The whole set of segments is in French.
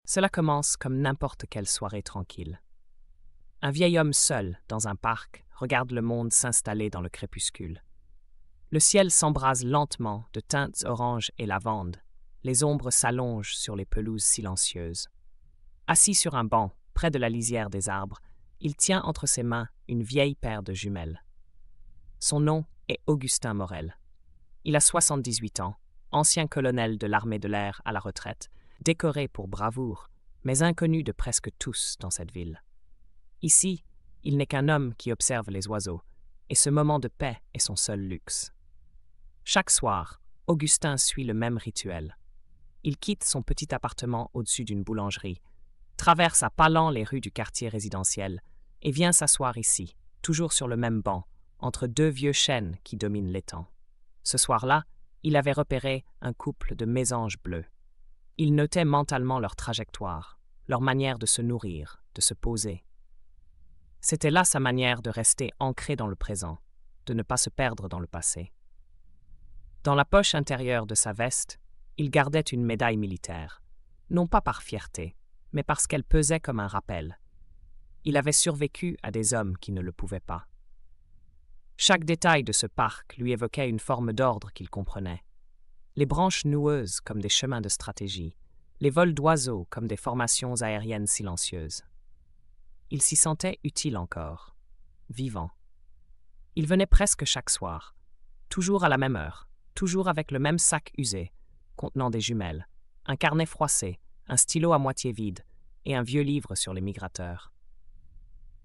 Cela commence comme n'importe quelle soirée tranquille. Un vieil homme seul, dans un parc, regarde le monde s'installer dans le crépuscule. Le ciel s'embrase lentement de teintes oranges et lavandes. Les ombres s'allongent sur les pelouses silencieuses. Assis sur un banc, près de la lisière des arbres, il tient entre ses mains une vieille paire de jumelles. Son nom est Augustin Morel. Il a 78 ans, ancien colonel de l'armée de l'air à la retraite, décoré pour bravoure, mais inconnu de presque tous dans cette ville. Ici, il n'est qu'un homme qui observe les oiseaux, et ce moment de paix est son seul luxe. Chaque soir, Augustin suit le même rituel. Il quitte son petit appartement au-dessus d'une boulangerie, traverse à pas lents les rues du quartier résidentiel et vient s'asseoir ici, toujours sur le même banc, entre deux vieux chênes qui dominent l'étang. Ce soir-là, il avait repéré un couple de mésanges bleus. Il notait mentalement leur trajectoire, leur manière de se nourrir, de se poser. C'était là sa manière de rester ancré dans le présent, de ne pas se perdre dans le passé. Dans la poche intérieure de sa veste, il gardait une médaille militaire, non pas par fierté, mais parce qu'elle pesait comme un rappel. Il avait survécu à des hommes qui ne le pouvaient pas. Chaque détail de ce parc lui évoquait une forme d'ordre qu'il comprenait. Les branches noueuses comme des chemins de stratégie, les vols d'oiseaux comme des formations aériennes silencieuses. Il s'y sentait utile encore, vivant. Il venait presque chaque soir, toujours à la même heure, toujours avec le même sac usé, contenant des jumelles, un carnet froissé, un stylo à moitié vide et un vieux livre sur les migrateurs.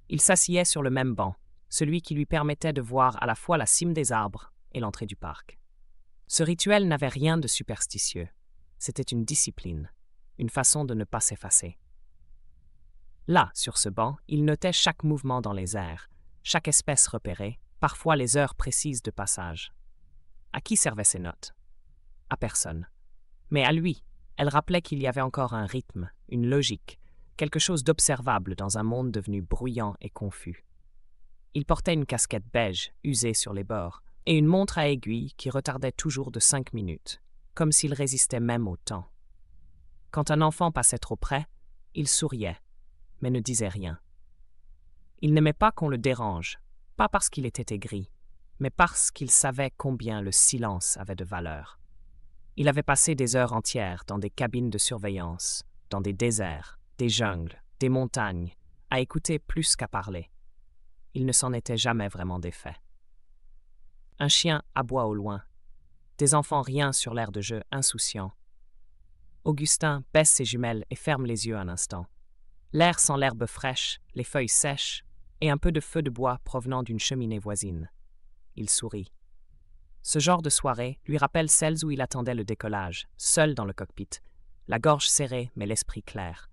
Il s'asseyait sur le même banc, celui qui lui permettait de voir à la fois la cime des arbres et l'entrée du parc. Ce rituel n'avait rien de superstitieux. C'était une discipline, une façon de ne pas s'effacer. Là, sur ce banc, il notait chaque mouvement dans les airs, chaque espèce repérée, parfois les heures précises de passage. À qui servaient ces notes? À personne. Mais à lui, elles rappelaient qu'il y avait encore un rythme, une logique, quelque chose d'observable dans un monde devenu bruyant et confus. Il portait une casquette beige, usée sur les bords, et une montre à aiguille qui retardait toujours de 5 minutes, comme s'il résistait même au temps. Quand un enfant passait trop près, il souriait, mais ne disait rien. Il n'aimait pas qu'on le dérange, pas parce qu'il était aigri, mais parce qu'il savait combien le silence avait de valeur. Il avait passé des heures entières dans des cabines de surveillance, dans des déserts, des jungles, des montagnes, à écouter plus qu'à parler. Il ne s'en était jamais vraiment défait. Un chien aboie au loin. Des enfants rient sur l'air de jeu insouciants. Augustin baisse ses jumelles et ferme les yeux un instant. L'air sent l'herbe fraîche, les feuilles sèches et un peu de feu de bois provenant d'une cheminée voisine. Il sourit. Ce genre de soirée lui rappelle celles où il attendait le décollage, seul dans le cockpit, la gorge serrée mais l'esprit clair.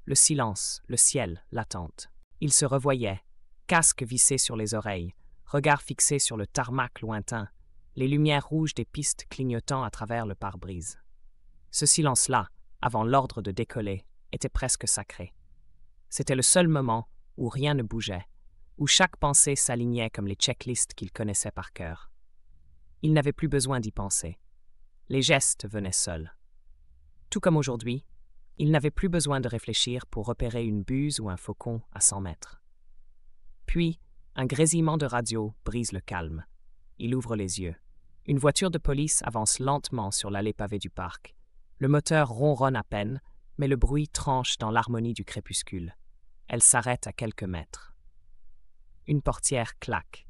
Le silence, le ciel, l'attente. Il se revoyait, casque vissé sur les oreilles, regard fixé sur le tarmac lointain, les lumières rouges des pistes clignotant à travers le pare-brise. Ce silence-là, avant l'ordre de décoller, était presque sacré. C'était le seul moment où rien ne bougeait, où chaque pensée s'alignait comme les checklists qu'il connaissait par cœur. Il n'avait plus besoin d'y penser. Les gestes venaient seuls. Tout comme aujourd'hui, il n'avait plus besoin de réfléchir pour repérer une buse ou un faucon à 100 mètres. Puis, un grésillement de radio brise le calme. Il ouvre les yeux. Une voiture de police avance lentement sur l'allée pavée du parc. Le moteur ronronne à peine, mais le bruit tranche dans l'harmonie du crépuscule. Elle s'arrête à quelques mètres. Une portière claque.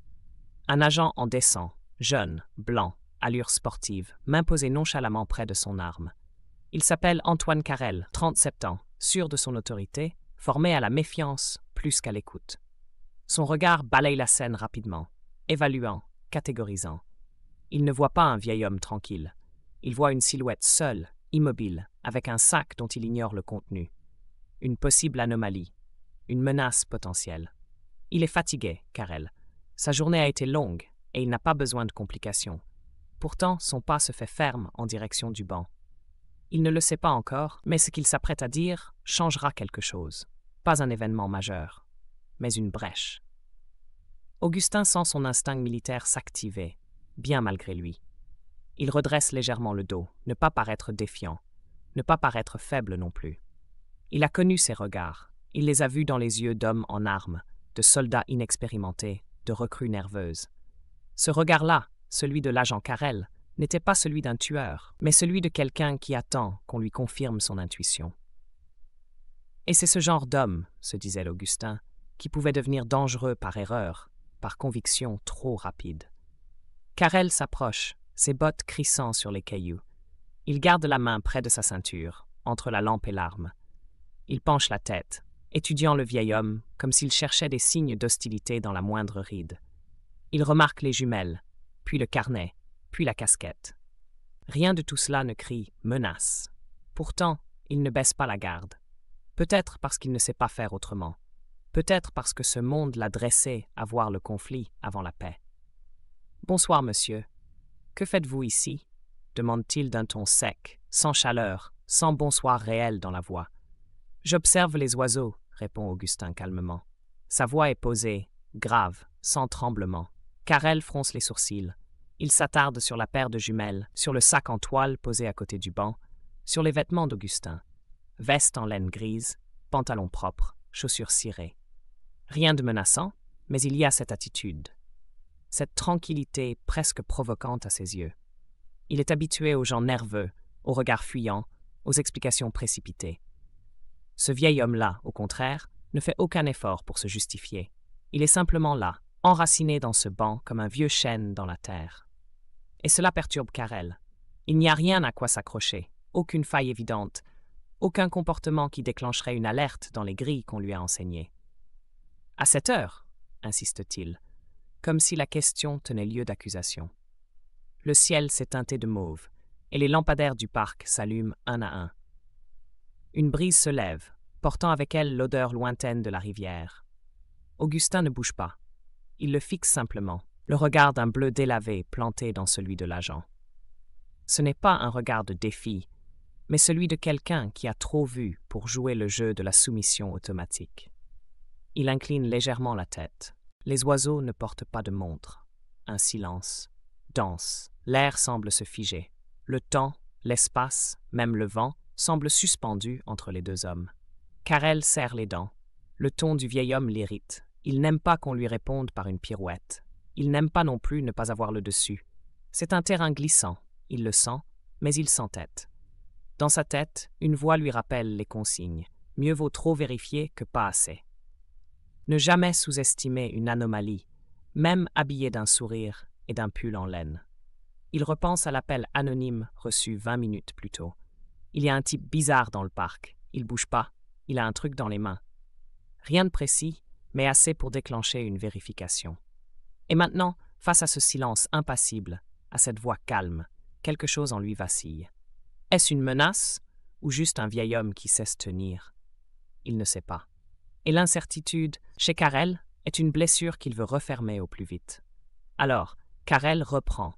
Un agent en descend, jeune, blanc, allure sportive, main posée nonchalamment près de son arme. Il s'appelle Antoine Carrel, 37 ans, sûr de son autorité, formé à la méfiance plus qu'à l'écoute. Son regard balaye la scène rapidement, évaluant, catégorisant. Il ne voit pas un vieil homme tranquille. Il voit une silhouette seule, immobile, avec un sac dont il ignore le contenu. Une possible anomalie, une menace potentielle. Il est fatigué, Carrel. Sa journée a été longue et il n'a pas besoin de complications. Pourtant, son pas se fait ferme en direction du banc. Il ne le sait pas encore, mais ce qu'il s'apprête à dire changera quelque chose. Pas un événement majeur, mais une brèche. Augustin sent son instinct militaire s'activer, bien malgré lui. Il redresse légèrement le dos, ne pas paraître défiant, ne pas paraître faible non plus. Il a connu ces regards. Il les a vus dans les yeux d'hommes en armes, de soldats inexpérimentés, de recrues nerveuses. Ce regard-là, celui de l'agent Carrel, n'était pas celui d'un tueur, mais celui de quelqu'un qui attend qu'on lui confirme son intuition. Et c'est ce genre d'homme, se disait l'Augustin, qui pouvait devenir dangereux par erreur, par conviction trop rapide. Carrel s'approche, ses bottes crissant sur les cailloux. Il garde la main près de sa ceinture, entre la lampe et l'arme. Il penche la tête, étudiant le vieil homme comme s'il cherchait des signes d'hostilité dans la moindre ride. Il remarque les jumelles, puis le carnet, puis la casquette. Rien de tout cela ne crie « menace ». Pourtant, il ne baisse pas la garde. Peut-être parce qu'il ne sait pas faire autrement. Peut-être parce que ce monde l'a dressé à voir le conflit avant la paix. « Bonsoir, monsieur. Que faites-vous ici » demande-t-il d'un ton sec, sans chaleur, sans bonsoir réel dans la voix. « J'observe les oiseaux » répond Augustin calmement. Sa voix est posée, grave, sans tremblement. Carrel fronce les sourcils. Il s'attarde sur la paire de jumelles, sur le sac en toile posé à côté du banc, sur les vêtements d'Augustin. Veste en laine grise, pantalon propre, chaussures cirées. Rien de menaçant, mais il y a cette attitude. Cette tranquillité presque provocante à ses yeux. Il est habitué aux gens nerveux, aux regards fuyants, aux explications précipitées. Ce vieil homme-là, au contraire, ne fait aucun effort pour se justifier. Il est simplement là, enraciné dans ce banc comme un vieux chêne dans la terre. Et cela perturbe Carrel. Il n'y a rien à quoi s'accrocher, aucune faille évidente, aucun comportement qui déclencherait une alerte dans les grilles qu'on lui a enseignées. « À cette heure » insiste-t-il, comme si la question tenait lieu d'accusation. Le ciel s'est teinté de mauve, et les lampadaires du parc s'allument un à un. Une brise se lève, portant avec elle l'odeur lointaine de la rivière. Augustin ne bouge pas. Il le fixe simplement, le regard d'un bleu délavé planté dans celui de l'agent. Ce n'est pas un regard de défi, mais celui de quelqu'un qui a trop vu pour jouer le jeu de la soumission automatique. Il incline légèrement la tête. Les oiseaux ne portent pas de montre. Un silence, dense. L'air semble se figer. Le temps, l'espace, même le vent, semblent suspendus entre les deux hommes. Carrel serre les dents. Le ton du vieil homme l'irrite. Il n'aime pas qu'on lui réponde par une pirouette. Il n'aime pas non plus ne pas avoir le dessus. C'est un terrain glissant. Il le sent, mais il s'entête. Dans sa tête, une voix lui rappelle les consignes. Mieux vaut trop vérifier que pas assez. Ne jamais sous-estimer une anomalie, même habillée d'un sourire et d'un pull en laine. Il repense à l'appel anonyme reçu 20 minutes plus tôt. Il y a un type bizarre dans le parc. Il bouge pas. Il a un truc dans les mains. Rien de précis, mais assez pour déclencher une vérification. Et maintenant, face à ce silence impassible, à cette voix calme, quelque chose en lui vacille. Est-ce une menace ou juste un vieil homme qui sait se tenir? Il ne sait pas. Et l'incertitude, chez Carrel, est une blessure qu'il veut refermer au plus vite. Alors, Carrel reprend,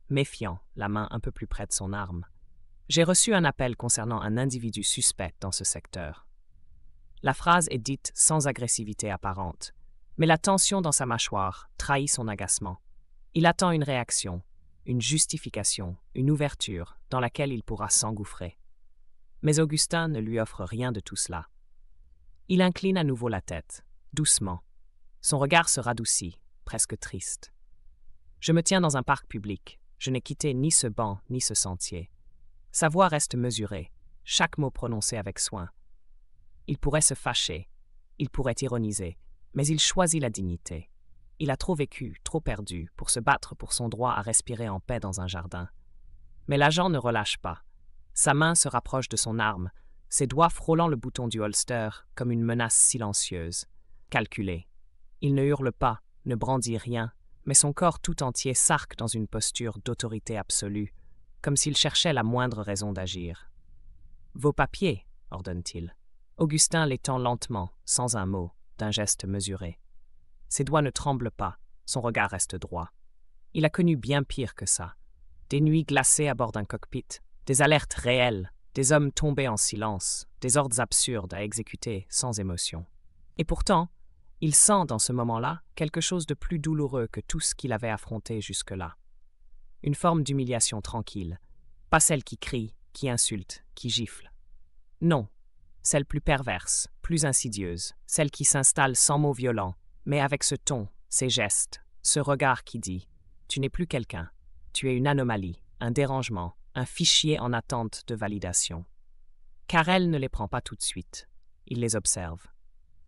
méfiant, la main un peu plus près de son arme. J'ai reçu un appel concernant un individu suspect dans ce secteur. La phrase est dite sans agressivité apparente, mais la tension dans sa mâchoire trahit son agacement. Il attend une réaction, une justification, une ouverture dans laquelle il pourra s'engouffrer. Mais Augustin ne lui offre rien de tout cela. Il incline à nouveau la tête, doucement. Son regard se radoucit, presque triste. Je me tiens dans un parc public. Je n'ai quitté ni ce banc ni ce sentier. Sa voix reste mesurée, chaque mot prononcé avec soin. Il pourrait se fâcher, il pourrait ironiser, mais il choisit la dignité. Il a trop vécu, trop perdu, pour se battre pour son droit à respirer en paix dans un jardin. Mais l'agent ne relâche pas. Sa main se rapproche de son arme, ses doigts frôlant le bouton du holster comme une menace silencieuse, calculée. Il ne hurle pas, ne brandit rien, mais son corps tout entier s'arque dans une posture d'autorité absolue, comme s'il cherchait la moindre raison d'agir. « Vos papiers » ordonne-t-il. Augustin les tend lentement, sans un mot, d'un geste mesuré. Ses doigts ne tremblent pas, son regard reste droit. Il a connu bien pire que ça. Des nuits glacées à bord d'un cockpit, des alertes réelles, des hommes tombés en silence, des ordres absurdes à exécuter sans émotion. Et pourtant, il sent dans ce moment-là quelque chose de plus douloureux que tout ce qu'il avait affronté jusque-là. Une forme d'humiliation tranquille, pas celle qui crie, qui insulte, qui gifle. Non, celle plus perverse, plus insidieuse, celle qui s'installe sans mots violents, mais avec ce ton, ces gestes, ce regard qui dit « Tu n'es plus quelqu'un, tu es une anomalie, un dérangement, un fichier en attente de validation. » Karel ne les prend pas tout de suite, il les observe.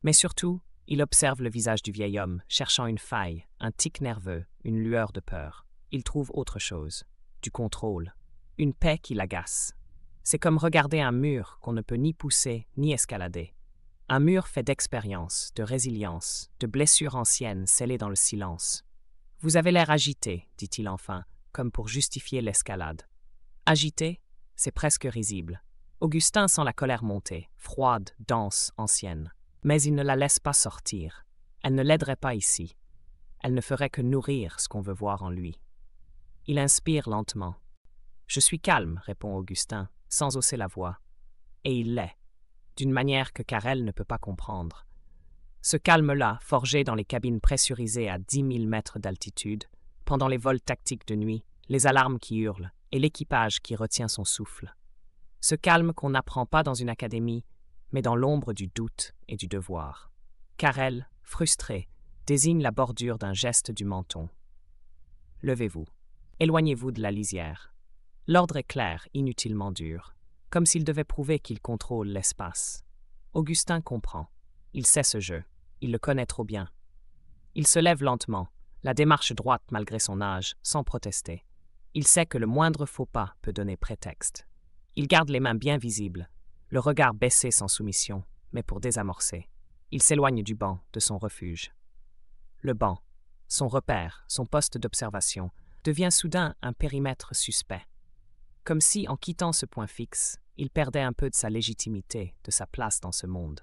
Mais surtout, il observe le visage du vieil homme, cherchant une faille, un tic nerveux, une lueur de peur. Il trouve autre chose, du contrôle, une paix qui l'agace. C'est comme regarder un mur qu'on ne peut ni pousser ni escalader. Un mur fait d'expérience, de résilience, de blessures anciennes scellées dans le silence. « Vous avez l'air agité, dit-il enfin, comme pour justifier l'escalade. Agité, c'est presque risible. Augustin sent la colère monter, froide, dense, ancienne. Mais il ne la laisse pas sortir. Elle ne l'aiderait pas ici. Elle ne ferait que nourrir ce qu'on veut voir en lui. Il inspire lentement. « Je suis calme, répond Augustin, sans hausser la voix. Et il l'est, d'une manière que Karel ne peut pas comprendre. Ce calme-là, forgé dans les cabines pressurisées à 10 000 mètres d'altitude, pendant les vols tactiques de nuit, les alarmes qui hurlent et l'équipage qui retient son souffle. Ce calme qu'on n'apprend pas dans une académie, mais dans l'ombre du doute et du devoir. Karel, frustré, désigne la bordure d'un geste du menton. « Levez-vous. Éloignez-vous de la lisière. » L'ordre est clair, inutilement dur, comme s'il devait prouver qu'il contrôle l'espace. Augustin comprend. Il sait ce jeu. Il le connaît trop bien. Il se lève lentement, la démarche droite malgré son âge, sans protester. Il sait que le moindre faux pas peut donner prétexte. Il garde les mains bien visibles, le regard baissé sans soumission, mais pour désamorcer. Il s'éloigne du banc, de son refuge. Le banc, son repère, son poste d'observation, devient soudain un périmètre suspect. Comme si, en quittant ce point fixe, il perdait un peu de sa légitimité, de sa place dans ce monde.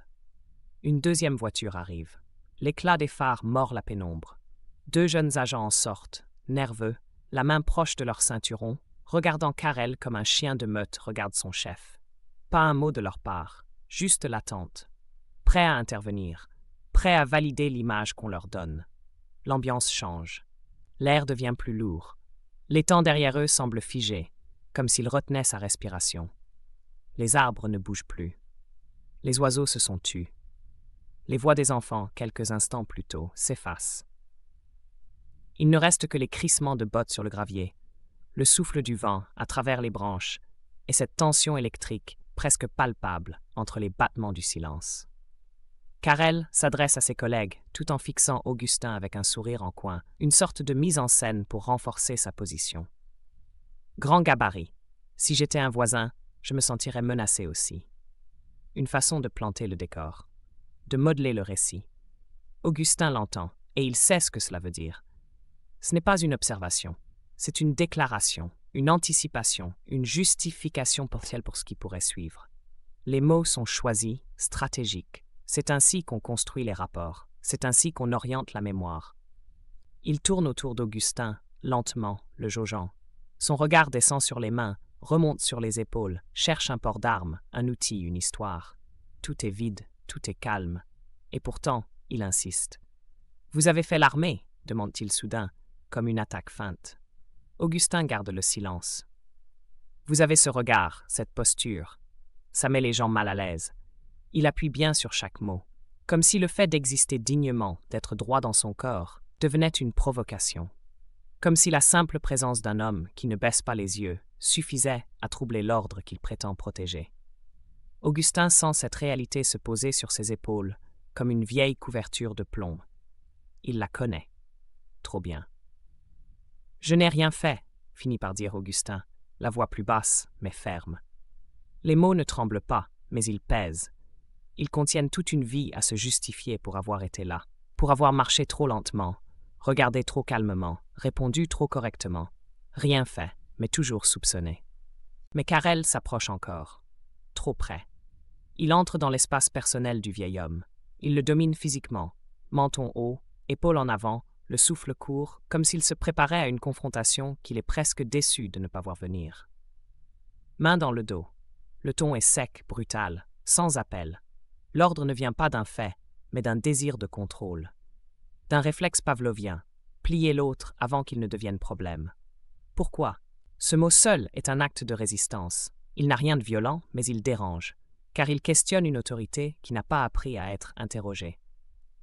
Une deuxième voiture arrive. L'éclat des phares mord la pénombre. 2 jeunes agents en sortent, nerveux, la main proche de leur ceinturon, regardant Karel comme un chien de meute regarde son chef. Pas un mot de leur part, juste l'attente. Prêts à intervenir, prêts à valider l'image qu'on leur donne. L'ambiance change. L'air devient plus lourd. L'étang derrière eux semble figé, comme s'il retenait sa respiration. Les arbres ne bougent plus. Les oiseaux se sont tus. Les voix des enfants, quelques instants plus tôt, s'effacent. Il ne reste que les crissements de bottes sur le gravier, le souffle du vent à travers les branches et cette tension électrique presque palpable entre les battements du silence. Karel s'adresse à ses collègues tout en fixant Augustin avec un sourire en coin, une sorte de mise en scène pour renforcer sa position. Grand gabarit. Si j'étais un voisin, je me sentirais menacé aussi. Une façon de planter le décor, de modeler le récit. Augustin l'entend, et il sait ce que cela veut dire. Ce n'est pas une observation, c'est une déclaration, une anticipation, une justification partielle pour ce qui pourrait suivre. Les mots sont choisis, stratégiques. C'est ainsi qu'on construit les rapports, c'est ainsi qu'on oriente la mémoire. Il tourne autour d'Augustin, lentement, le jaugeant. Son regard descend sur les mains, remonte sur les épaules, cherche un port d'armes, un outil, une histoire. Tout est vide, tout est calme. Et pourtant, il insiste. « Vous avez fait l'armée » demande-t-il soudain, comme une attaque feinte. Augustin garde le silence. Vous avez ce regard, cette posture. Ça met les gens mal à l'aise. Il appuie bien sur chaque mot, comme si le fait d'exister dignement, d'être droit dans son corps, devenait une provocation. Comme si la simple présence d'un homme qui ne baisse pas les yeux suffisait à troubler l'ordre qu'il prétend protéger. Augustin sent cette réalité se poser sur ses épaules comme une vieille couverture de plomb. Il la connaît. Trop bien. « Je n'ai rien fait », finit par dire Augustin, la voix plus basse, mais ferme. Les mots ne tremblent pas, mais ils pèsent. Ils contiennent toute une vie à se justifier pour avoir été là, pour avoir marché trop lentement, regardé trop calmement, répondu trop correctement. Rien fait, mais toujours soupçonné. Mais Karel s'approche encore. Trop près. Il entre dans l'espace personnel du vieil homme. Il le domine physiquement, menton haut, épaules en avant, le souffle court, comme s'il se préparait à une confrontation qu'il est presque déçu de ne pas voir venir. Main dans le dos. Le ton est sec, brutal, sans appel. L'ordre ne vient pas d'un fait, mais d'un désir de contrôle. D'un réflexe pavlovien, plier l'autre avant qu'il ne devienne problème. Pourquoi ? Ce mot seul est un acte de résistance. Il n'a rien de violent, mais il dérange. car il questionne une autorité qui n'a pas appris à être interrogée.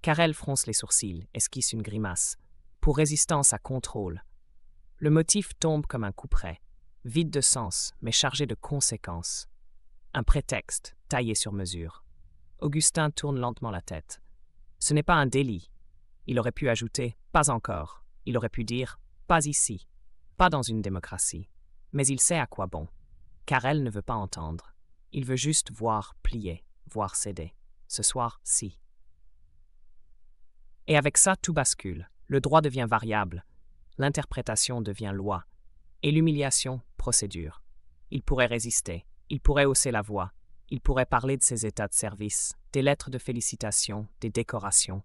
Karel fronce les sourcils, esquisse une grimace. Pour résistance à contrôle. Le motif tombe comme un couperet, vide de sens, mais chargé de conséquences. Un prétexte, taillé sur mesure. Augustin tourne lentement la tête. Ce n'est pas un délit. Il aurait pu ajouter « pas encore ». Il aurait pu dire « pas ici », pas dans une démocratie. Mais il sait à quoi bon. Karel ne veut pas entendre. Il veut juste voir plier, voir céder. Ce soir, si. Et avec ça, tout bascule. Le droit devient variable. L'interprétation devient loi. Et l'humiliation, procédure. Il pourrait résister. Il pourrait hausser la voix. Il pourrait parler de ses états de service, des lettres de félicitations, des décorations.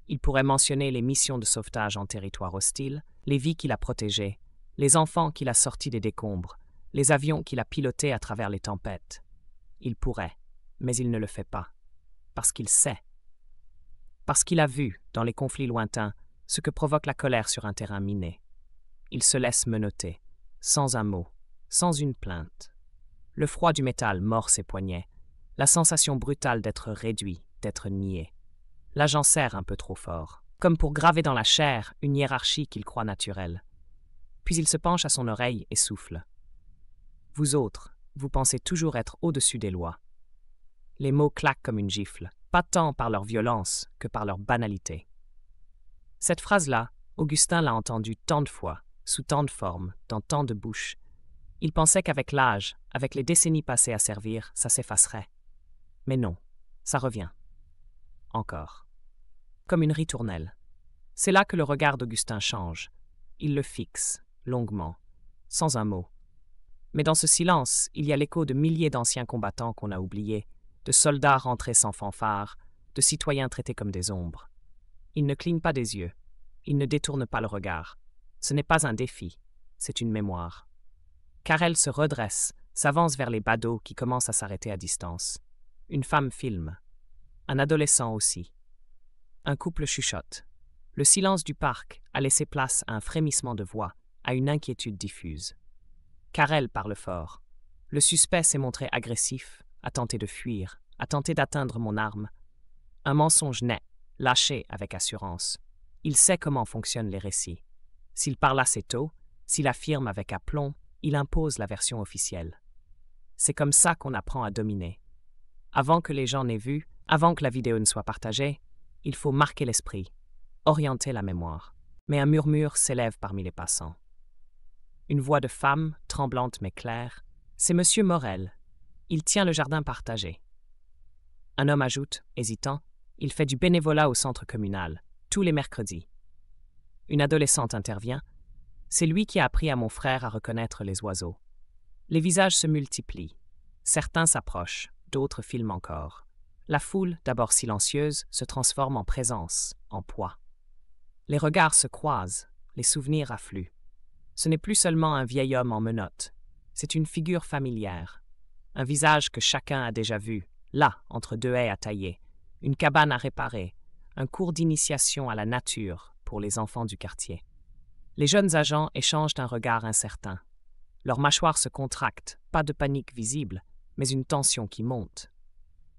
Il pourrait mentionner les missions de sauvetage en territoire hostile, les vies qu'il a protégées, les enfants qu'il a sortis des décombres, les avions qu'il a pilotés à travers les tempêtes. Il pourrait, mais il ne le fait pas. Parce qu'il sait. Parce qu'il a vu, dans les conflits lointains, ce que provoque la colère sur un terrain miné. Il se laisse menotter, sans un mot, sans une plainte. Le froid du métal mord ses poignets, la sensation brutale d'être réduit, d'être nié. L'agent serre un peu trop fort, comme pour graver dans la chair une hiérarchie qu'il croit naturelle. Puis il se penche à son oreille et souffle. « Vous autres, vous pensez toujours être au-dessus des lois. » Les mots claquent comme une gifle, pas tant par leur violence que par leur banalité. Cette phrase-là, Augustin l'a entendue tant de fois, sous tant de formes, dans tant de bouches. Il pensait qu'avec l'âge, avec les décennies passées à servir, ça s'effacerait. Mais non, ça revient. Encore. Comme une ritournelle. C'est là que le regard d'Augustin change. Il le fixe, longuement, sans un mot. Mais dans ce silence, il y a l'écho de milliers d'anciens combattants qu'on a oubliés, de soldats rentrés sans fanfare, de citoyens traités comme des ombres. Il ne cligne pas des yeux. Il ne détourne pas le regard. Ce n'est pas un défi, c'est une mémoire. Karel se redresse, s'avance vers les badauds qui commencent à s'arrêter à distance. Une femme filme. Un adolescent aussi. Un couple chuchote. Le silence du parc a laissé place à un frémissement de voix, à une inquiétude diffuse. Karel parle fort. Le suspect s'est montré agressif, a tenté de fuir, a tenté d'atteindre mon arme. Un mensonge net, lâché avec assurance. Il sait comment fonctionnent les récits. S'il parle assez tôt, s'il affirme avec aplomb, il impose la version officielle. C'est comme ça qu'on apprend à dominer. Avant que les gens n'aient vu, avant que la vidéo ne soit partagée, il faut marquer l'esprit, orienter la mémoire. Mais un murmure s'élève parmi les passants. Une voix de femme, tremblante mais claire, c'est Monsieur Morel. Il tient le jardin partagé. Un homme ajoute, hésitant, il fait du bénévolat au centre communal, tous les mercredis. Une adolescente intervient. C'est lui qui a appris à mon frère à reconnaître les oiseaux. Les visages se multiplient. Certains s'approchent, d'autres filment encore. La foule, d'abord silencieuse, se transforme en présence, en poids. Les regards se croisent, les souvenirs affluent. Ce n'est plus seulement un vieil homme en menottes, c'est une figure familière. Un visage que chacun a déjà vu, là, entre deux haies à tailler, une cabane à réparer, un cours d'initiation à la nature pour les enfants du quartier. Les jeunes agents échangent un regard incertain. Leurs mâchoires se contractent, pas de panique visible, mais une tension qui monte.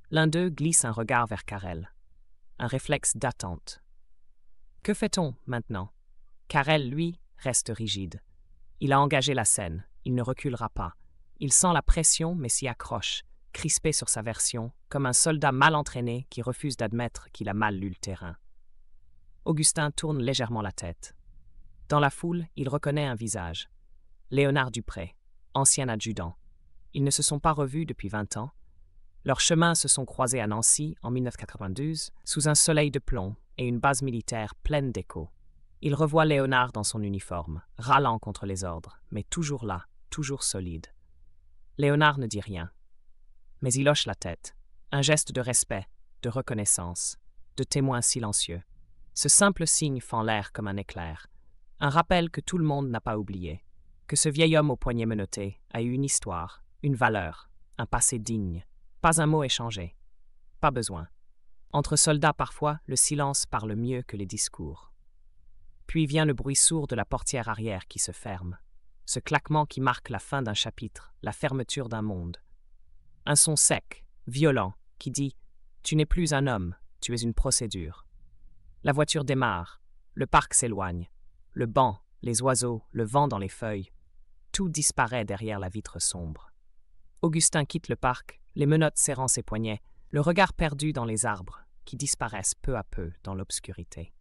L'un d'eux glisse un regard vers Karel. Un réflexe d'attente. Que fait-on maintenant? Karel, lui, reste rigide. Il a engagé la scène, il ne reculera pas. Il sent la pression mais s'y accroche, crispé sur sa version, comme un soldat mal entraîné qui refuse d'admettre qu'il a mal lu le terrain. Augustin tourne légèrement la tête. Dans la foule, il reconnaît un visage. Léonard Dupré, ancien adjudant. Ils ne se sont pas revus depuis 20 ans. Leurs chemins se sont croisés à Nancy en 1992, sous un soleil de plomb et une base militaire pleine d'échos. Il revoit Léonard dans son uniforme, râlant contre les ordres, mais toujours là, toujours solide. Léonard ne dit rien. Mais il hoche la tête, un geste de respect, de reconnaissance, de témoin silencieux. Ce simple signe fend l'air comme un éclair. Un rappel que tout le monde n'a pas oublié, que ce vieil homme au poignet menotté a eu une histoire, une valeur, un passé digne. Pas un mot échangé. Pas besoin. Entre soldats parfois, le silence parle mieux que les discours. Puis vient le bruit sourd de la portière arrière qui se ferme. Ce claquement qui marque la fin d'un chapitre, la fermeture d'un monde. Un son sec, violent, qui dit « Tu n'es plus un homme, tu es une procédure ». La voiture démarre, le parc s'éloigne, le banc, les oiseaux, le vent dans les feuilles, tout disparaît derrière la vitre sombre. Augustin quitte le parc, les menottes serrant ses poignets, le regard perdu dans les arbres, qui disparaissent peu à peu dans l'obscurité.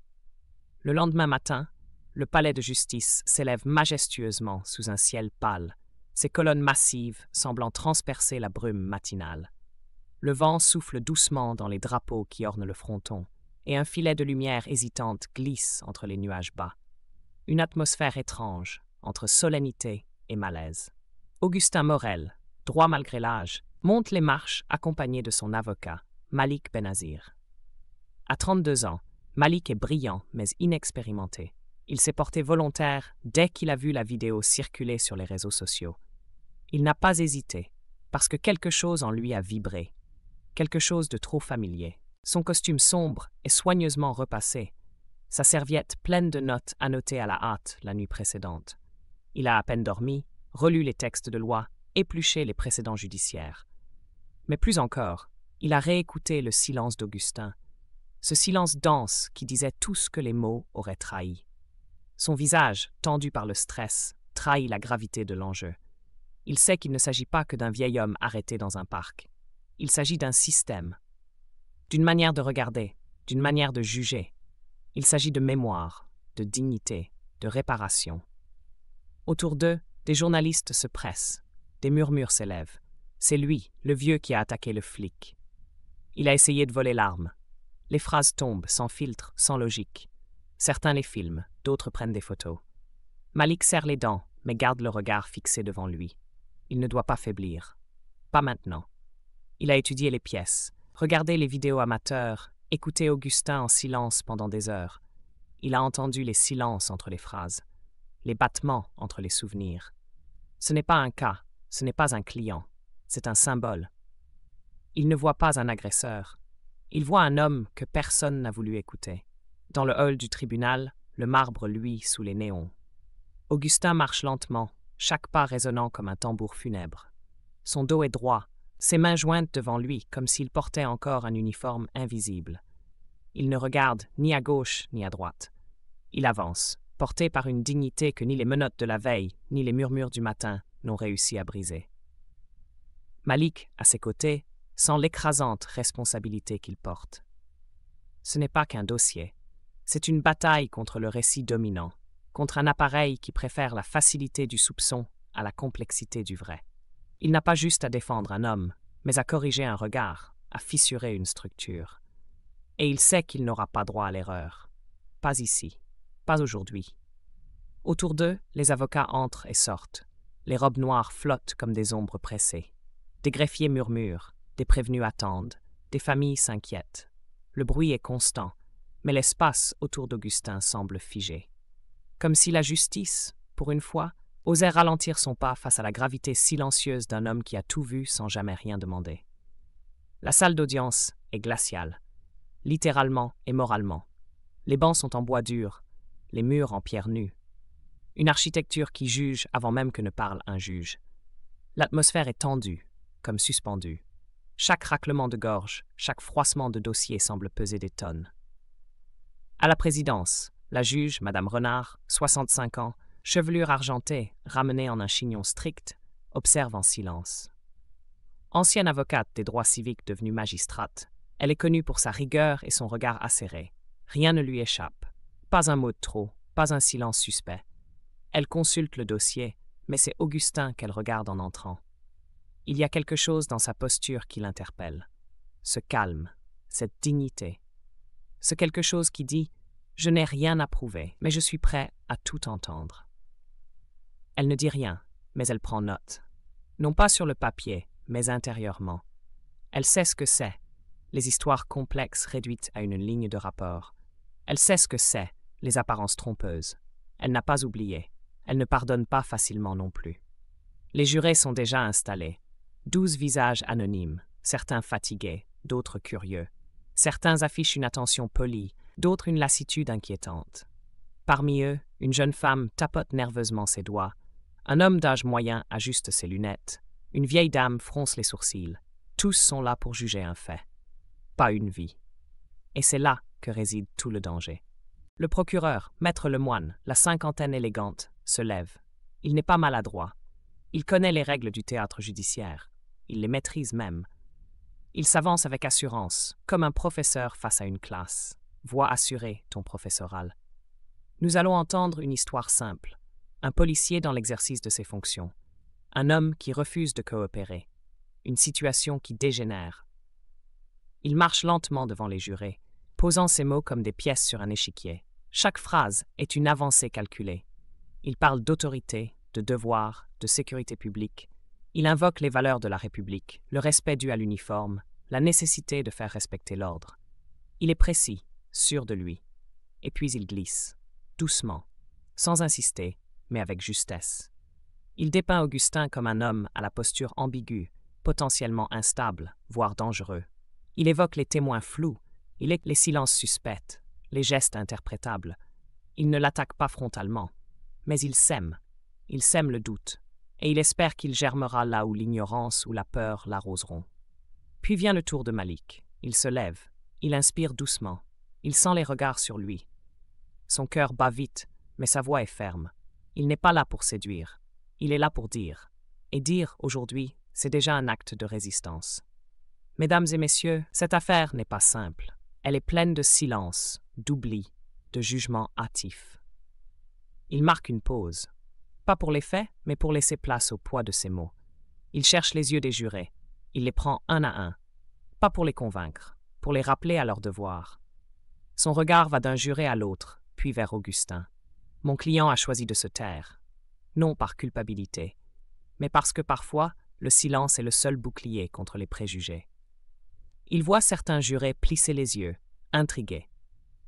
Le lendemain matin, le palais de justice s'élève majestueusement sous un ciel pâle, ses colonnes massives semblant transpercer la brume matinale. Le vent souffle doucement dans les drapeaux qui ornent le fronton, et un filet de lumière hésitante glisse entre les nuages bas. Une atmosphère étrange, entre solennité et malaise. Augustin Morel, droit malgré l'âge, monte les marches accompagné de son avocat, Malik Benazir. À 32 ans, Malik est brillant mais inexpérimenté. Il s'est porté volontaire dès qu'il a vu la vidéo circuler sur les réseaux sociaux. Il n'a pas hésité, parce que quelque chose en lui a vibré, quelque chose de trop familier. Son costume sombre est soigneusement repassé, sa serviette pleine de notes annotées à la hâte la nuit précédente. Il a à peine dormi, relu les textes de loi, épluché les précédents judiciaires. Mais plus encore, il a réécouté le silence d'Augustin, ce silence dense qui disait tout ce que les mots auraient trahi. Son visage, tendu par le stress, trahit la gravité de l'enjeu. Il sait qu'il ne s'agit pas que d'un vieil homme arrêté dans un parc. Il s'agit d'un système, d'une manière de regarder, d'une manière de juger. Il s'agit de mémoire, de dignité, de réparation. Autour d'eux, des journalistes se pressent, des murmures s'élèvent. C'est lui, le vieux, qui a attaqué le flic. Il a essayé de voler l'arme. Les phrases tombent, sans filtre, sans logique. Certains les filment, d'autres prennent des photos. Malik serre les dents, mais garde le regard fixé devant lui. Il ne doit pas faiblir. Pas maintenant. Il a étudié les pièces, regardé les vidéos amateurs, écouté Augustin en silence pendant des heures. Il a entendu les silences entre les phrases, les battements entre les souvenirs. Ce n'est pas un cas, ce n'est pas un client, c'est un symbole. Il ne voit pas un agresseur. Il voit un homme que personne n'a voulu écouter. Dans le hall du tribunal, le marbre luit sous les néons. Augustin marche lentement, chaque pas résonnant comme un tambour funèbre. Son dos est droit, ses mains jointes devant lui comme s'il portait encore un uniforme invisible. Il ne regarde ni à gauche ni à droite. Il avance, porté par une dignité que ni les menottes de la veille ni les murmures du matin n'ont réussi à briser. Malik, à ses côtés, sent l'écrasante responsabilité qu'il porte. Ce n'est pas qu'un dossier, c'est une bataille contre le récit dominant, contre un appareil qui préfère la facilité du soupçon à la complexité du vrai. Il n'a pas juste à défendre un homme, mais à corriger un regard, à fissurer une structure. Et il sait qu'il n'aura pas droit à l'erreur. Pas ici, pas aujourd'hui. Autour d'eux, les avocats entrent et sortent. Les robes noires flottent comme des ombres pressées. Des greffiers murmurent, des prévenus attendent, des familles s'inquiètent. Le bruit est constant, mais l'espace autour d'Augustin semble figé. Comme si la justice, pour une fois, osait ralentir son pas face à la gravité silencieuse d'un homme qui a tout vu sans jamais rien demander. La salle d'audience est glaciale, littéralement et moralement. Les bancs sont en bois dur, les murs en pierre nue. Une architecture qui juge avant même que ne parle un juge. L'atmosphère est tendue, comme suspendue. Chaque raclement de gorge, chaque froissement de dossier semble peser des tonnes. À la présidence, la juge, Madame Renard, 65 ans, chevelure argentée, ramenée en un chignon strict, observe en silence. Ancienne avocate des droits civiques devenue magistrate, elle est connue pour sa rigueur et son regard acéré. Rien ne lui échappe. Pas un mot de trop, pas un silence suspect. Elle consulte le dossier, mais c'est Augustin qu'elle regarde en entrant. Il y a quelque chose dans sa posture qui l'interpelle. Ce calme, cette dignité. Ce quelque chose qui dit « Je n'ai rien à prouver, mais je suis prêt à tout entendre ». Elle ne dit rien, mais elle prend note. Non pas sur le papier, mais intérieurement. Elle sait ce que c'est, les histoires complexes réduites à une ligne de rapport. Elle sait ce que c'est, les apparences trompeuses. Elle n'a pas oublié. Elle ne pardonne pas facilement non plus. Les jurés sont déjà installés. 12 visages anonymes, certains fatigués, d'autres curieux. Certains affichent une attention polie, d'autres une lassitude inquiétante. Parmi eux, une jeune femme tapote nerveusement ses doigts. Un homme d'âge moyen ajuste ses lunettes. Une vieille dame fronce les sourcils. Tous sont là pour juger un fait, pas une vie. Et c'est là que réside tout le danger. Le procureur, Maître Lemoine, la cinquantaine élégante, se lève. Il n'est pas maladroit. Il connaît les règles du théâtre judiciaire. Il les maîtrise même. Il s'avance avec assurance, comme un professeur face à une classe. Voix assurée, ton professoral. Nous allons entendre une histoire simple. Un policier dans l'exercice de ses fonctions. Un homme qui refuse de coopérer. Une situation qui dégénère. Il marche lentement devant les jurés, posant ses mots comme des pièces sur un échiquier. Chaque phrase est une avancée calculée. Il parle d'autorité, de devoir, de sécurité publique. Il invoque les valeurs de la République, le respect dû à l'uniforme, la nécessité de faire respecter l'ordre. Il est précis, sûr de lui. Et puis il glisse, doucement, sans insister, mais avec justesse. Il dépeint Augustin comme un homme à la posture ambiguë, potentiellement instable, voire dangereux. Il évoque les témoins flous, les silences suspects, les gestes interprétables. Il ne l'attaque pas frontalement, mais il sème le doute, et il espère qu'il germera là où l'ignorance ou la peur l'arroseront. Puis vient le tour de Malik. Il se lève, il inspire doucement, il sent les regards sur lui. Son cœur bat vite, mais sa voix est ferme. Il n'est pas là pour séduire, il est là pour dire. Et dire, aujourd'hui, c'est déjà un acte de résistance. Mesdames et messieurs, cette affaire n'est pas simple. Elle est pleine de silence, d'oubli, de jugement hâtif. Il marque une pause. Pas pour les faits, mais pour laisser place au poids de ses mots. Il cherche les yeux des jurés. Il les prend un à un. Pas pour les convaincre, pour les rappeler à leur devoir. Son regard va d'un juré à l'autre, puis vers Augustin. Mon client a choisi de se taire. Non par culpabilité, mais parce que parfois, le silence est le seul bouclier contre les préjugés. Il voit certains jurés plisser les yeux, intrigués.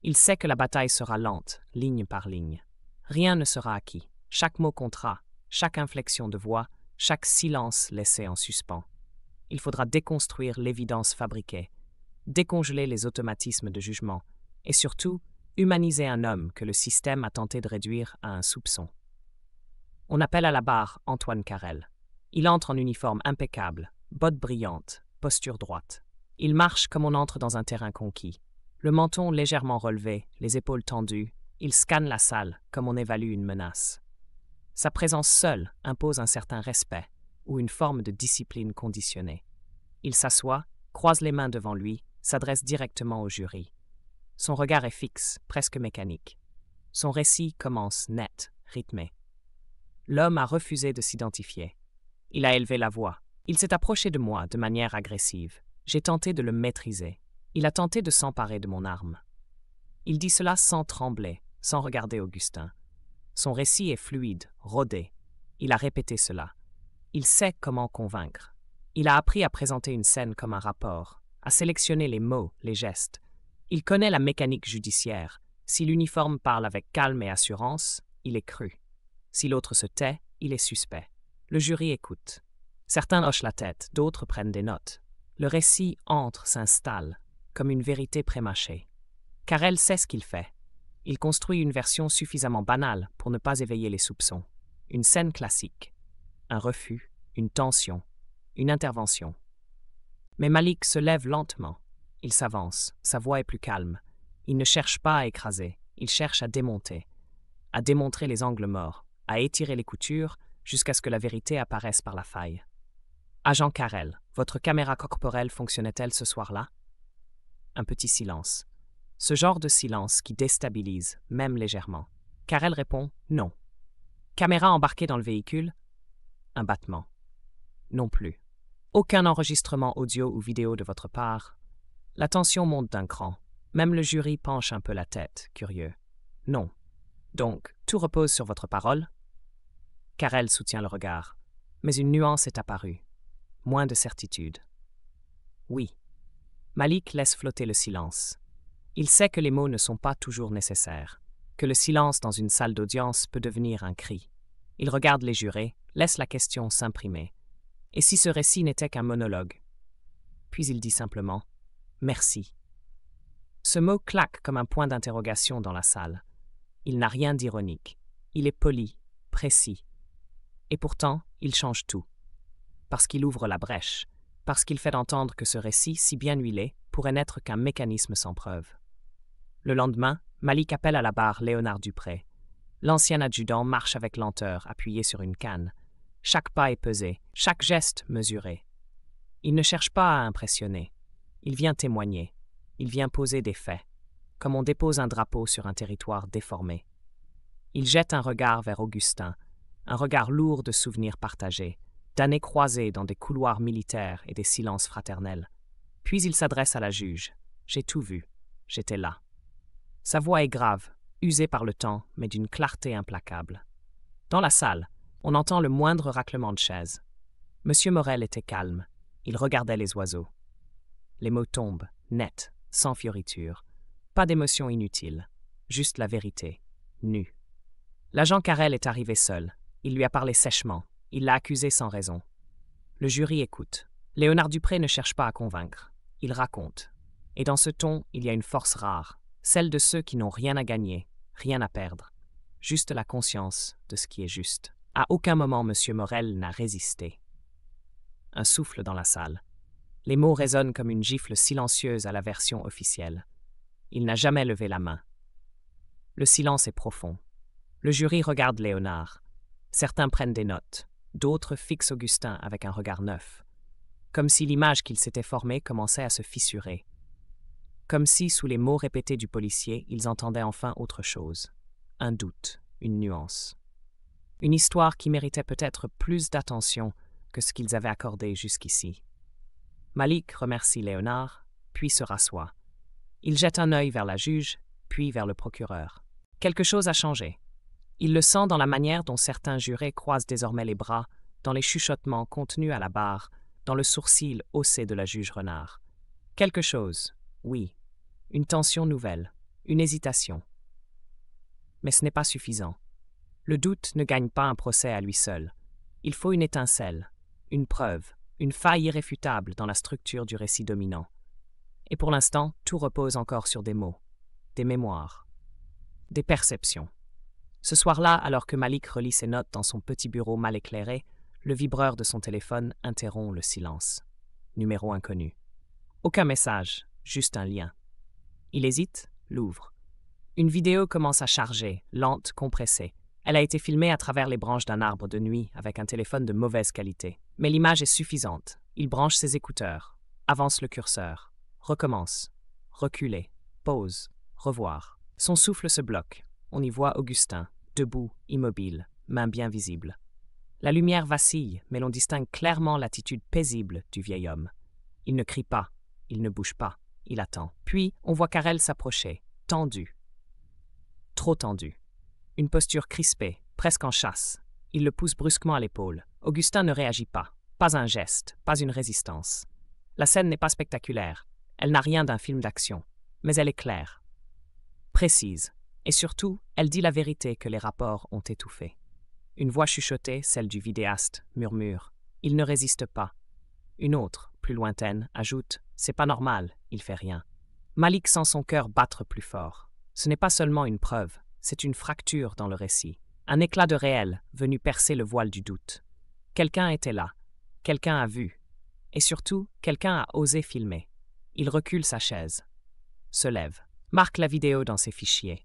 Il sait que la bataille sera lente, ligne par ligne. Rien ne sera acquis. Chaque mot comptera, chaque inflexion de voix, chaque silence laissé en suspens. Il faudra déconstruire l'évidence fabriquée, décongeler les automatismes de jugement, et surtout, humaniser un homme que le système a tenté de réduire à un soupçon. On appelle à la barre Antoine Carrel. Il entre en uniforme impeccable, bottes brillantes, posture droite. Il marche comme on entre dans un terrain conquis. Le menton légèrement relevé, les épaules tendues, il scanne la salle comme on évalue une menace. Sa présence seule impose un certain respect ou une forme de discipline conditionnée. Il s'assoit, croise les mains devant lui, s'adresse directement au jury. Son regard est fixe, presque mécanique. Son récit commence net, rythmé. L'homme a refusé de s'identifier. Il a élevé la voix. Il s'est approché de moi de manière agressive. J'ai tenté de le maîtriser. Il a tenté de s'emparer de mon arme. Il dit cela sans trembler, sans regarder Augustin. Son récit est fluide, rodé. Il a répété cela. Il sait comment convaincre. Il a appris à présenter une scène comme un rapport, à sélectionner les mots, les gestes. Il connaît la mécanique judiciaire. Si l'uniforme parle avec calme et assurance, il est cru. Si l'autre se tait, il est suspect. Le jury écoute. Certains hochent la tête, d'autres prennent des notes. Le récit entre, s'installe, comme une vérité prémâchée. Carrel sait ce qu'il fait. Il construit une version suffisamment banale pour ne pas éveiller les soupçons. Une scène classique. Un refus, une tension, une intervention. Mais Malik se lève lentement. Il s'avance, sa voix est plus calme. Il ne cherche pas à écraser, il cherche à démonter. À démontrer les angles morts, à étirer les coutures jusqu'à ce que la vérité apparaisse par la faille. Agent Carrel, votre caméra corporelle fonctionnait-elle ce soir-là? Un petit silence. Ce genre de silence qui déstabilise, même légèrement. Carrel répond « non ». Caméra embarquée dans le véhicule? Un battement. Non plus. Aucun enregistrement audio ou vidéo de votre part. La tension monte d'un cran. Même le jury penche un peu la tête, curieux. Non. Donc, tout repose sur votre parole? Carrel soutient le regard. Mais une nuance est apparue. Moins de certitude. Oui. Malik laisse flotter le silence. Il sait que les mots ne sont pas toujours nécessaires, que le silence dans une salle d'audience peut devenir un cri. Il regarde les jurés, laisse la question s'imprimer. Et si ce récit n'était qu'un monologue? Puis il dit simplement « merci ». Ce mot claque comme un point d'interrogation dans la salle. Il n'a rien d'ironique. Il est poli, précis. Et pourtant, il change tout. Parce qu'il ouvre la brèche. parce qu'il fait entendre que ce récit, si bien huilé, pourrait n'être qu'un mécanisme sans preuve. Le lendemain, Malik appelle à la barre Léonard Dupré. L'ancien adjudant marche avec lenteur, appuyé sur une canne. Chaque pas est pesé, chaque geste mesuré. Il ne cherche pas à impressionner. Il vient témoigner. Il vient poser des faits, comme on dépose un drapeau sur un territoire déformé. Il jette un regard vers Augustin, un regard lourd de souvenirs partagés, d'années croisées dans des couloirs militaires et des silences fraternels. Puis il s'adresse à la juge. « J'ai tout vu. J'étais là. » Sa voix est grave, usée par le temps, mais d'une clarté implacable. Dans la salle, on entend le moindre raclement de chaise. Monsieur Morel était calme. Il regardait les oiseaux. Les mots tombent, nets, sans fioriture. Pas d'émotion inutile, juste la vérité, nue. L'agent Carrel est arrivé seul. Il lui a parlé sèchement. Il l'a accusé sans raison. Le jury écoute. Léonard Dupré ne cherche pas à convaincre. Il raconte. Et dans ce ton, il y a une force rare, celle de ceux qui n'ont rien à gagner, rien à perdre. Juste la conscience de ce qui est juste. À aucun moment, M. Morel n'a résisté. Un souffle dans la salle. Les mots résonnent comme une gifle silencieuse à la version officielle. Il n'a jamais levé la main. Le silence est profond. Le jury regarde Léonard. Certains prennent des notes. D'autres fixent Augustin avec un regard neuf. Comme si l'image qu'il s'était formée commençait à se fissurer. Comme si, sous les mots répétés du policier, ils entendaient enfin autre chose. Un doute, une nuance. Une histoire qui méritait peut-être plus d'attention que ce qu'ils avaient accordé jusqu'ici. Malik remercie Léonard, puis se rassoit. Il jette un œil vers la juge, puis vers le procureur. Quelque chose a changé. Il le sent dans la manière dont certains jurés croisent désormais les bras, dans les chuchotements contenus à la barre, dans le sourcil haussé de la juge Renard. Quelque chose, oui. Une tension nouvelle, une hésitation. Mais ce n'est pas suffisant. Le doute ne gagne pas un procès à lui seul. Il faut une étincelle, une preuve, une faille irréfutable dans la structure du récit dominant. Et pour l'instant, tout repose encore sur des mots, des mémoires, des perceptions. Ce soir-là, alors que Malik relit ses notes dans son petit bureau mal éclairé, le vibreur de son téléphone interrompt le silence. Numéro inconnu. Aucun message, juste un lien. Il hésite, l'ouvre. Une vidéo commence à charger, lente, compressée. Elle a été filmée à travers les branches d'un arbre de nuit avec un téléphone de mauvaise qualité. Mais l'image est suffisante. Il branche ses écouteurs, avance le curseur, recommence, reculer, pause, revoir. Son souffle se bloque. On y voit Augustin, debout, immobile, main bien visible. La lumière vacille, mais l'on distingue clairement l'attitude paisible du vieil homme. Il ne crie pas, il ne bouge pas, il attend. Puis, on voit Carrel s'approcher, tendu. Trop tendu. Une posture crispée, presque en chasse. Il le pousse brusquement à l'épaule. Augustin ne réagit pas. Pas un geste, pas une résistance. La scène n'est pas spectaculaire. Elle n'a rien d'un film d'action. Mais elle est claire, précise. Et surtout, elle dit la vérité que les rapports ont étouffée. Une voix chuchotée, celle du vidéaste, murmure « Il ne résiste pas ». Une autre, plus lointaine, ajoute « C'est pas normal, il fait rien ». Malik sent son cœur battre plus fort. Ce n'est pas seulement une preuve, c'est une fracture dans le récit. Un éclat de réel venu percer le voile du doute. Quelqu'un était là. Quelqu'un a vu. Et surtout, quelqu'un a osé filmer. Il recule sa chaise. Se lève. Marque la vidéo dans ses fichiers.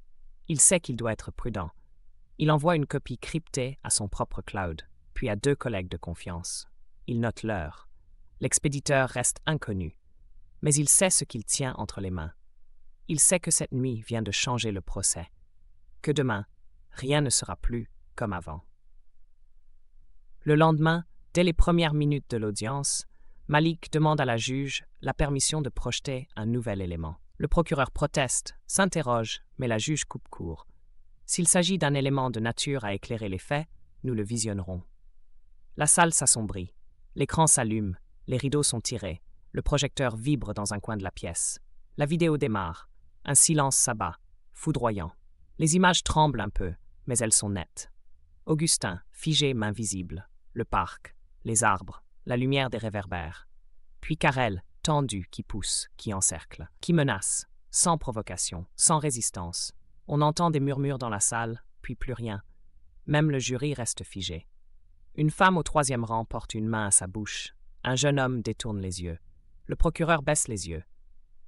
Il sait qu'il doit être prudent. Il envoie une copie cryptée à son propre cloud, puis à 2 collègues de confiance. Il note l'heure. L'expéditeur reste inconnu. Mais il sait ce qu'il tient entre les mains. Il sait que cette nuit vient de changer le procès. Que demain, rien ne sera plus comme avant. Le lendemain, dès les premières minutes de l'audience, Malik demande à la juge la permission de projeter un nouvel élément. Le procureur proteste, s'interroge, mais la juge coupe court. S'il s'agit d'un élément de nature à éclairer les faits, nous le visionnerons. La salle s'assombrit. L'écran s'allume, les rideaux sont tirés, le projecteur vibre dans un coin de la pièce. La vidéo démarre. Un silence s'abat, foudroyant. Les images tremblent un peu, mais elles sont nettes. Augustin, figé, main visible. Le parc, les arbres, la lumière des réverbères. Puis Carrel, tendu, qui pousse, qui encercle, qui menace, sans provocation, sans résistance. On entend des murmures dans la salle, puis plus rien. Même le jury reste figé. Une femme au 3e rang porte une main à sa bouche, Un jeune homme détourne les yeux. Le procureur baisse les yeux.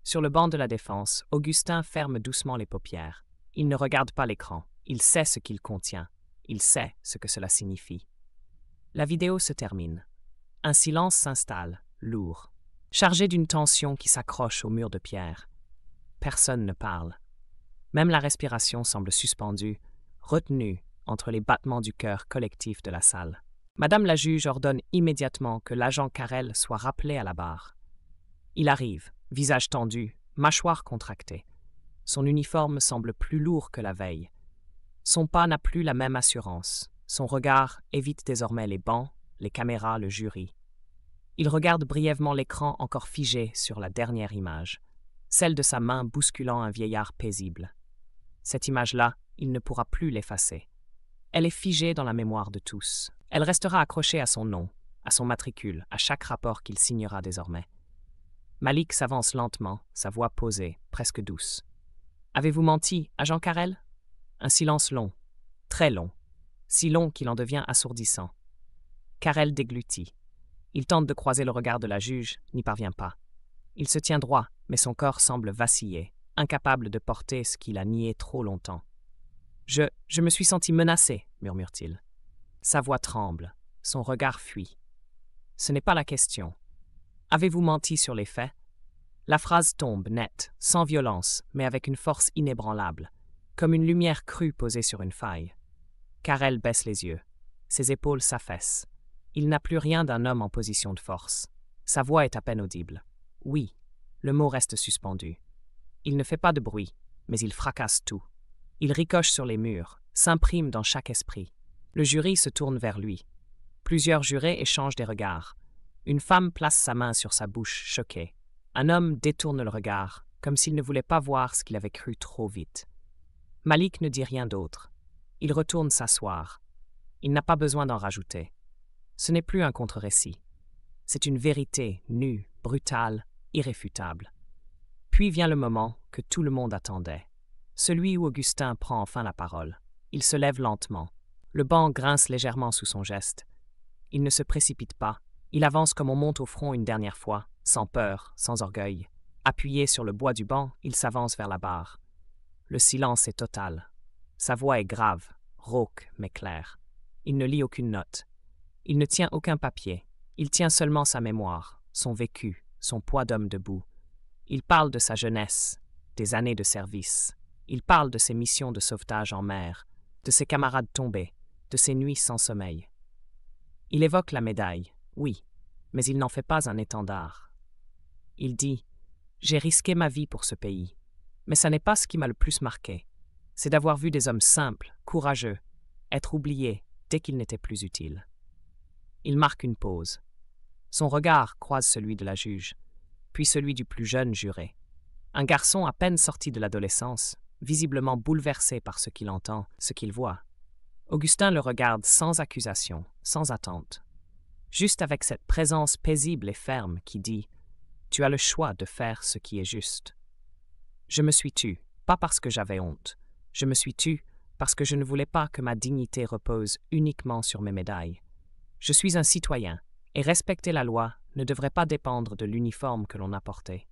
Sur le banc de la défense, Augustin ferme doucement les paupières. Il ne regarde pas l'écran. Il sait ce qu'il contient. Il sait ce que cela signifie. La vidéo se termine. Un silence s'installe, lourd, chargé d'une tension qui s'accroche au mur de pierre. Personne ne parle. Même la respiration semble suspendue, retenue entre les battements du cœur collectif de la salle. Madame la juge ordonne immédiatement que l'agent Carrel soit rappelé à la barre. Il arrive, visage tendu, mâchoire contractée. Son uniforme semble plus lourd que la veille. Son pas n'a plus la même assurance. Son regard évite désormais les bancs, les caméras, le jury. Il regarde brièvement l'écran encore figé sur la dernière image, celle de sa main bousculant un vieillard paisible. Cette image-là, il ne pourra plus l'effacer. Elle est figée dans la mémoire de tous. Elle restera accrochée à son nom, à son matricule, à chaque rapport qu'il signera désormais. Malik s'avance lentement, sa voix posée, presque douce. « Avez-vous menti, agent Carrel ?» Un silence long, très long, si long qu'il en devient assourdissant. Carrel déglutit. Il tente de croiser le regard de la juge, n'y parvient pas. Il se tient droit, mais son corps semble vaciller, incapable de porter ce qu'il a nié trop longtemps. « Je me suis senti menacé, » murmure-t-il. Sa voix tremble, son regard fuit. Ce n'est pas la question. Avez-vous menti sur les faits? La phrase tombe, nette, sans violence, mais avec une force inébranlable, comme une lumière crue posée sur une faille. Carrel baisse les yeux. Ses épaules s'affaissent. Il n'a plus rien d'un homme en position de force. Sa voix est à peine audible. Oui, le mot reste suspendu. Il ne fait pas de bruit, mais il fracasse tout. Il ricoche sur les murs, s'imprime dans chaque esprit. Le jury se tourne vers lui. Plusieurs jurés échangent des regards. Une femme place sa main sur sa bouche, choquée. Un homme détourne le regard, comme s'il ne voulait pas voir ce qu'il avait cru trop vite. Malik ne dit rien d'autre. Il retourne s'asseoir. Il n'a pas besoin d'en rajouter. Ce n'est plus un contre-récit. C'est une vérité nue, brutale, irréfutable. Puis vient le moment que tout le monde attendait. Celui où Augustin prend enfin la parole. Il se lève lentement. Le banc grince légèrement sous son geste. Il ne se précipite pas. Il avance comme on monte au front une dernière fois, sans peur, sans orgueil. Appuyé sur le bois du banc, il s'avance vers la barre. Le silence est total. Sa voix est grave, rauque mais claire. Il ne lit aucune note. Il ne tient aucun papier. Il tient seulement sa mémoire, son vécu, son poids d'homme debout. Il parle de sa jeunesse, des années de service. Il parle de ses missions de sauvetage en mer, de ses camarades tombés, de ses nuits sans sommeil. Il évoque la médaille, oui, mais il n'en fait pas un étendard. Il dit « J'ai risqué ma vie pour ce pays, mais ça n'est pas ce qui m'a le plus marqué. C'est d'avoir vu des hommes simples, courageux, être oubliés dès qu'ils n'étaient plus utiles. » Il marque une pause. Son regard croise celui de la juge, puis celui du plus jeune juré. Un garçon à peine sorti de l'adolescence, visiblement bouleversé par ce qu'il entend, ce qu'il voit. Augustin le regarde sans accusation, sans attente, juste avec cette présence paisible et ferme qui dit « Tu as le choix de faire ce qui est juste. » Je me suis tue, pas parce que j'avais honte. Je me suis tue parce que je ne voulais pas que ma dignité repose uniquement sur mes médailles. Je suis un citoyen, et respecter la loi ne devrait pas dépendre de l'uniforme que l'on a porté.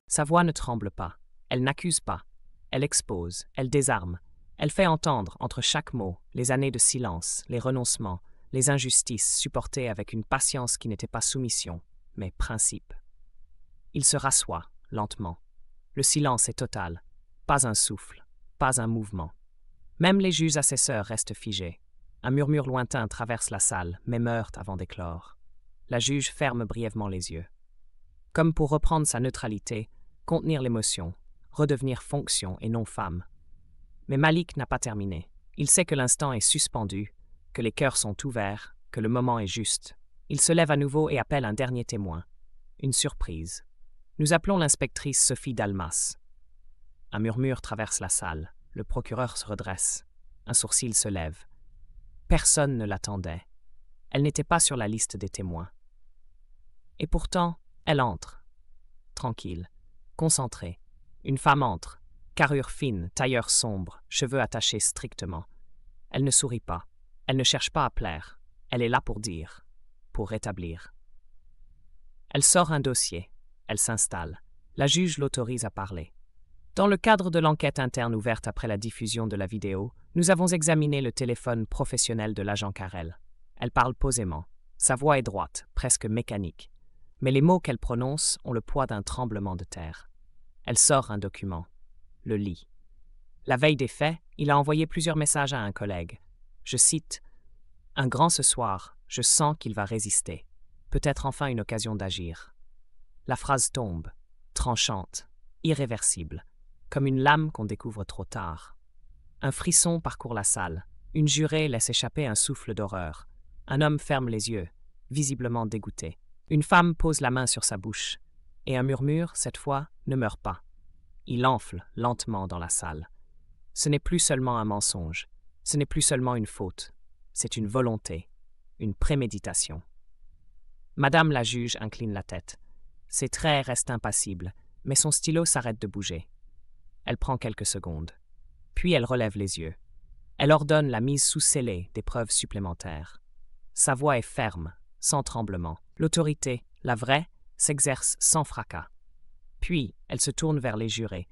Sa voix ne tremble pas, elle n'accuse pas, elle expose, elle désarme, elle fait entendre entre chaque mot les années de silence, les renoncements, les injustices supportées avec une patience qui n'était pas soumission, mais principe. Il se rassoit, lentement. Le silence est total, pas un souffle, pas un mouvement. Même les juges assesseurs restent figés. Un murmure lointain traverse la salle, mais meurt avant d'éclore. La juge ferme brièvement les yeux. Comme pour reprendre sa neutralité, contenir l'émotion, redevenir fonction et non femme. Mais Malik n'a pas terminé. Il sait que l'instant est suspendu, que les cœurs sont ouverts, que le moment est juste. Il se lève à nouveau et appelle un dernier témoin. Une surprise. Nous appelons l'inspectrice Sophie Dalmas. Un murmure traverse la salle. Le procureur se redresse. Un sourcil se lève. Personne ne l'attendait. Elle n'était pas sur la liste des témoins. Et pourtant, elle entre. Tranquille, concentrée. Une femme entre, carrure fine, tailleur sombre, cheveux attachés strictement. Elle ne sourit pas. Elle ne cherche pas à plaire. Elle est là pour dire, pour rétablir. Elle sort un dossier. Elle s'installe. La juge l'autorise à parler. Dans le cadre de l'enquête interne ouverte après la diffusion de la vidéo, nous avons examiné le téléphone professionnel de l'agent Carrel. Elle parle posément. Sa voix est droite, presque mécanique. Mais les mots qu'elle prononce ont le poids d'un tremblement de terre. Elle sort un document. Le lit. La veille des faits, il a envoyé plusieurs messages à un collègue. Je cite « Un grand ce soir, je sens qu'il va résister. Peut-être enfin une occasion d'agir. » La phrase tombe, tranchante, irréversible, comme une lame qu'on découvre trop tard. Un frisson parcourt la salle. Une jurée laisse échapper un souffle d'horreur. Un homme ferme les yeux, visiblement dégoûté. Une femme pose la main sur sa bouche. Et un murmure, cette fois, ne meurt pas. Il enfle lentement dans la salle. Ce n'est plus seulement un mensonge. Ce n'est plus seulement une faute. C'est une volonté, une préméditation. Madame la juge incline la tête. Ses traits restent impassibles, mais son stylo s'arrête de bouger. Elle prend quelques secondes. Puis elle relève les yeux. Elle ordonne la mise sous scellé des preuves supplémentaires. Sa voix est ferme, sans tremblement. L'autorité, la vraie, s'exerce sans fracas. Puis elle se tourne vers les jurés.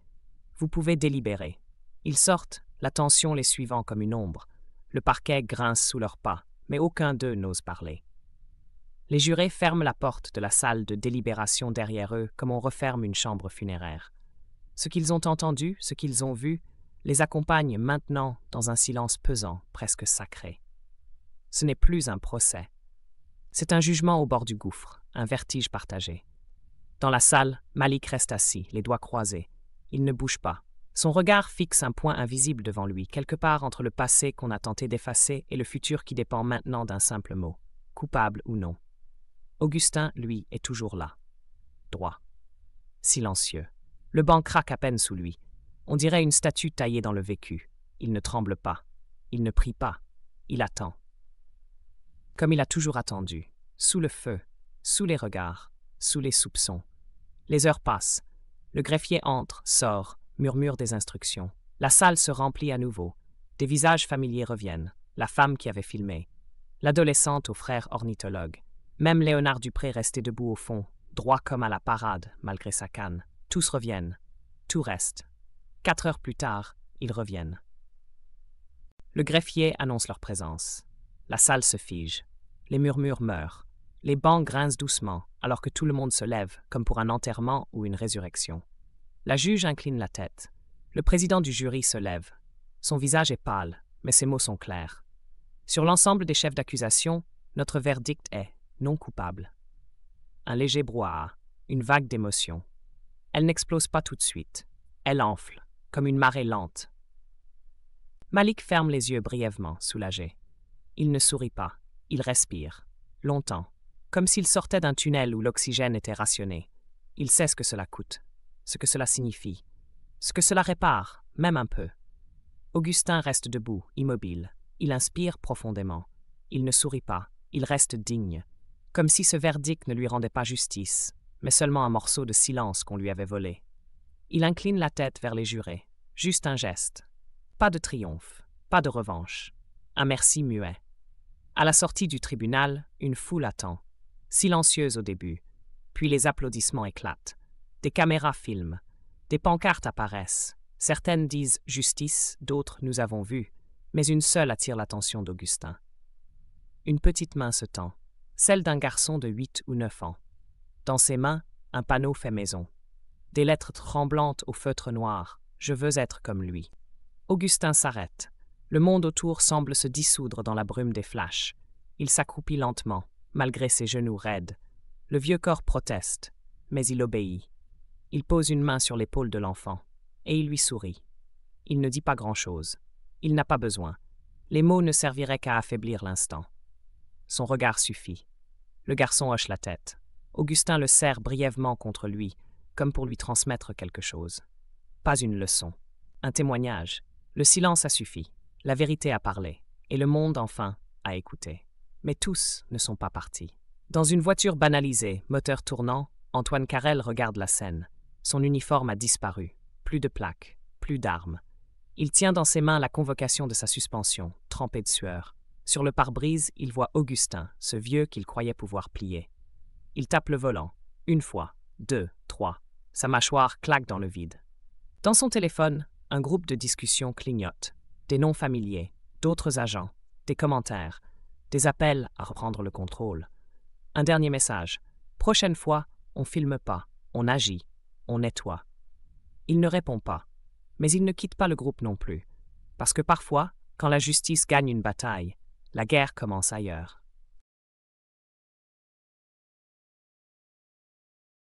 Vous pouvez délibérer. Ils sortent, la tension les suivant comme une ombre. Le parquet grince sous leurs pas, mais aucun d'eux n'ose parler. Les jurés ferment la porte de la salle de délibération derrière eux comme on referme une chambre funéraire. Ce qu'ils ont entendu, ce qu'ils ont vu, les accompagne maintenant dans un silence pesant, presque sacré. Ce n'est plus un procès. C'est un jugement au bord du gouffre, un vertige partagé. Dans la salle, Malik reste assis, les doigts croisés. Il ne bouge pas. Son regard fixe un point invisible devant lui, quelque part entre le passé qu'on a tenté d'effacer et le futur qui dépend maintenant d'un simple mot, coupable ou non. Augustin, lui, est toujours là. Droit. Silencieux. Le banc craque à peine sous lui. On dirait une statue taillée dans le vécu. Il ne tremble pas. Il ne prie pas. Il attend. Comme il a toujours attendu. Sous le feu. Sous les regards. Sous les soupçons. Les heures passent. Le greffier entre, sort, murmure des instructions. La salle se remplit à nouveau. Des visages familiers reviennent. La femme qui avait filmé. L'adolescente au frère ornithologue. Même Léonard Dupré resté debout au fond, droit comme à la parade, malgré sa canne. Tous reviennent. Tout reste. 4 heures plus tard, ils reviennent. Le greffier annonce leur présence. La salle se fige. Les murmures meurent. Les bancs grincent doucement, alors que tout le monde se lève, comme pour un enterrement ou une résurrection. La juge incline la tête. Le président du jury se lève. Son visage est pâle, mais ses mots sont clairs. Sur l'ensemble des chefs d'accusation, notre verdict est non coupable. Un léger brouhaha, une vague d'émotion. Elle n'explose pas tout de suite. Elle enfle, comme une marée lente. Malik ferme les yeux brièvement, soulagé. Il ne sourit pas. Il respire. Longtemps. Comme s'il sortait d'un tunnel où l'oxygène était rationné. Il sait ce que cela coûte, ce que cela signifie, ce que cela répare, même un peu. Augustin reste debout, immobile. Il inspire profondément. Il ne sourit pas. Il reste digne. Comme si ce verdict ne lui rendait pas justice, mais seulement un morceau de silence qu'on lui avait volé. Il incline la tête vers les jurés. Juste un geste. Pas de triomphe, pas de revanche. Un merci muet. À la sortie du tribunal, une foule attend. Silencieuse au début. Puis les applaudissements éclatent. Des caméras filment. Des pancartes apparaissent. Certaines disent « justice », d'autres « nous avons vu », mais une seule attire l'attention d'Augustin. Une petite main se tend, celle d'un garçon de 8 ou 9 ans. Dans ses mains, un panneau fait maison. Des lettres tremblantes au feutre noir. « Je veux être comme lui ». Augustin s'arrête. Le monde autour semble se dissoudre dans la brume des flashs. Il s'accroupit lentement, malgré ses genoux raides. Le vieux corps proteste, mais il obéit. Il pose une main sur l'épaule de l'enfant, et il lui sourit. Il ne dit pas grand-chose. Il n'a pas besoin. Les mots ne serviraient qu'à affaiblir l'instant. Son regard suffit. Le garçon hoche la tête. Augustin le serre brièvement contre lui, comme pour lui transmettre quelque chose. Pas une leçon. Un témoignage. Le silence a suffi. La vérité a parlé. Et le monde, enfin, a écouté. Mais tous ne sont pas partis. Dans une voiture banalisée, moteur tournant, Antoine Carrel regarde la scène. Son uniforme a disparu. Plus de plaques, plus d'armes. Il tient dans ses mains la convocation de sa suspension, trempée de sueur. Sur le pare-brise, il voit Augustin, ce vieux qu'il croyait pouvoir plier. Il tape le volant. Une fois, deux, trois. Sa mâchoire claque dans le vide. Dans son téléphone, un groupe de discussion clignote. Des noms familiers, d'autres agents, des commentaires, des appels à reprendre le contrôle. Un dernier message. Prochaine fois, on filme pas, on agit, on nettoie. Il ne répond pas, mais il ne quitte pas le groupe non plus. Parce que parfois, quand la justice gagne une bataille, la guerre commence ailleurs.